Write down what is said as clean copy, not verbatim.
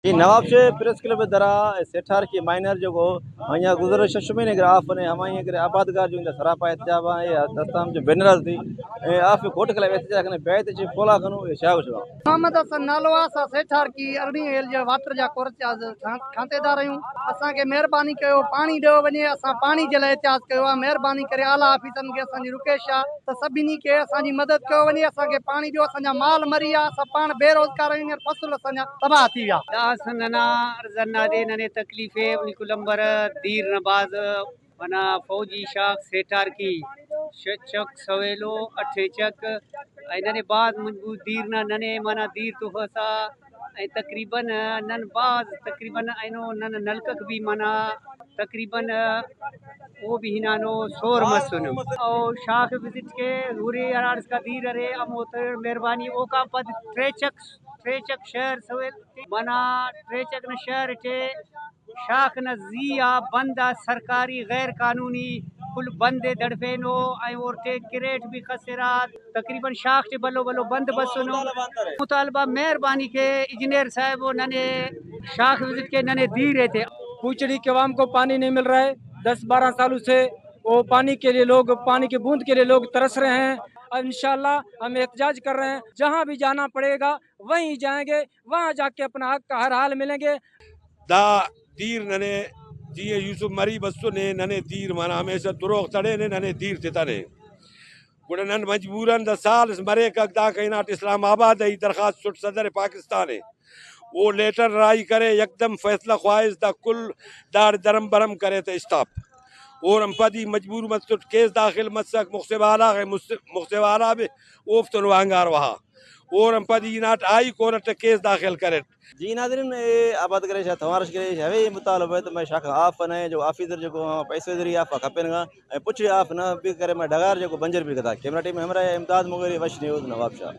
जी नवाब शे press club दरा सेठार की माइनर जो को अया गुजर शशमी ने ग्राफ ने हमारे के आबादगार जो इंदा सरापा इत्याबा या दस्ताम जो बेनरल थी आप कोट कले वैसे जाकने बैत जे फोला कनु ये शाव छवा मोहम्मद हसन नालो आहे। असां सेठार की अरणी हेल जे वाटर जा कोर्च खातेदार आहियूं। असांखे महिरबानी कयो पाणी ॾियो वञे, असां पाणी जे लाइ एतियाज़ कयो आहे। महिरबानी करे आला ऑफिसरनि खे असांजी रुकेश आहे त सभिनी खे असांजी मदद कयो वञे, असांखे पाणी ॾियो। असांजा माल मरी विया, असां पाण बेरोज़गार आहियूं, फसल असांजा तबाह थी विया। दास नना अर्जन्ना दे नने तकलीफे उनिकुलंबर दीर नबाज मना फौजी शाख सेठार की शचक सवेलो अठे चक नने बाद मजबूत दीर ना नने मना दीर तो फसा तकरीबन नन बाज तकरीबन आइनो नन नलकक भी मना तकरीबन वो भी हिनानो शोर मसुन और शाख विजिट के हुरी अरार्स का दीर अरे अमोतर मेहरबानी ओ का पद ट्रेचक शहर सवेल मना ट्रेचक न शहर टे शाख न जिया बंदा सरकारी गैर कानूनी कुल बंदे दड़फेनो आई और टे क्रेट भी खसरात तकरीबन शाख टे बलो बलो बंद बसनो मुतालबा मेहरबानी के इंजीनियर साहब नने शाख विजिट के नने दी रहे थे। पूचड़ी के अवाम को पानी नहीं मिल रहा है। 10-12 सालों से वो पानी के लिए लोग पानी की बूंद के लिए लोग तरस रहे हैं। अब इंशाल्लाह हम एहतजाज कर रहे हैं, जहाँ भी जाना पड़ेगा वहीं जाएंगे, वहाँ जाके अपना हक का हर हाल मिलेंगे। दा दीर नने जिए यूसुफ मरी बसो ने नने दीर माना हमेशा तुरोक तड़े ने नने दीर तितने गुड़नन मजबूरन द साल मरे कदा कइनाट इस्लामाबाद ही दरखास्त सुट सदर पाकिस्तान है वो लेटर राई करे एकदम फैसला ख्वाहिश दा कुल दार दरम बरम करे तो स्टॉप और हम पदी मजबूर मत सुट केस दाखिल मसक मुख्तवाला बे ओफ्तन वांगार वहा और हम पदी नाट आई कोर्ट केस दाखिल करे जी नाज़रीन आबाद करे छा तवारश करे हवे मुतालबा है तो मैं शाखा आफ ने जो ऑफिसर जो पैसे जरी आफ खपेनगा पुछ आफ न भी करे मैं डगार जो बंजर भी कदा कैमरा टीम हमरा इमदाद मुगरी वश न्यूज़ नवाब शाह।